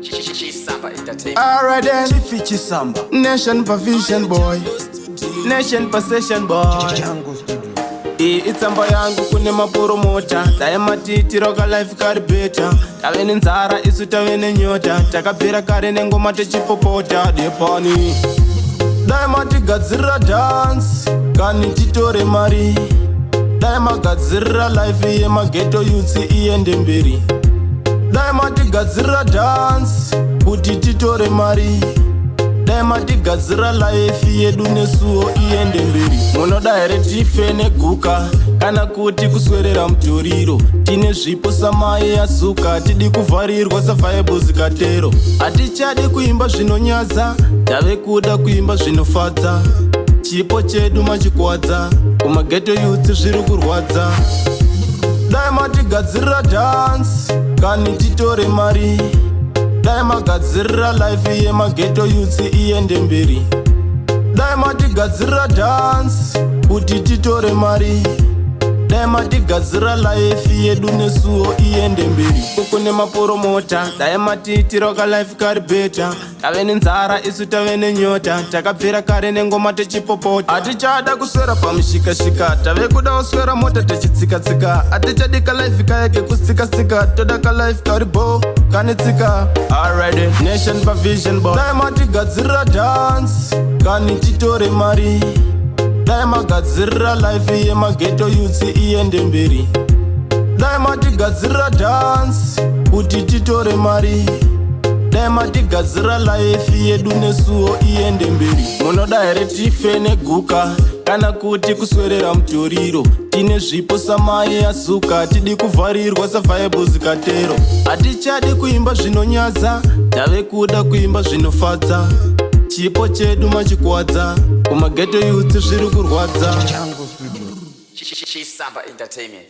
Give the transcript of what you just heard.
Samba entertainment. Alright then, Samba. Nation per vision boy, nation per session boy. It's Samba yangu kune maporomota. Dai matitiro ka life kari better. Tave nenzara isu tave nenyota. Takabvira kare nengoma techipopota depani. Dai matigadzirira dance kani titore mari. Dai magadzirira life ye mageto youths iende mberi. Dai matigadzirira dance kuti titore mari. Dai matigadzirira life yedu nesuo iende mberi. Munoda here tife neguka kana kuti kuswerera mutoriro. Tine zvipo samai yasuka, tidi kuvharirwa savaibu zikatero. Hatichadi kuimba zvinonyaza, tave kuda kuimba zvinofadza. Chipo chedu machikwadza, kumageto youth zviri kurwadza. Dai matigadzirira dance kani titore mari. Dai magadzirira life ye mageto youths iende mberi. Dai matigadzirira dance kuti titore mari. Dai matigadzirira life yedu nesuo iende mberi. Kukune maporomota, dai matitiro ka life kari better. Tave nenzara isu tave nenyota. Takabvira kare nengoma techipopota. Hatichada kuswera pamushikashika, tave kuda kuswera mota techitsika-tsika. Hatichadi ka life kayake kutsika-tsika, toda ka life kari bo kanitsika. Alright, nation per vision boy. Dai matigadzirira dance kani titore mari. Dai magadzirira life ye mageto youths iende mberi. Dai matigadzirira dance kuti titore mari. Dai matigadzirira life yedu nesuo iende mberi. Munoda here tife neguka kana kuti kuswerera mutoriro. Tine zvipo samai yasuka, tidi kuvharirwa savaibu zikatero. Hatichadi kuimba zvinonyaza, tave kuda kuimba zvinofadza. Chipo chedu machikwadza, kumageto youth zviri kurwadza. Samba entertainment.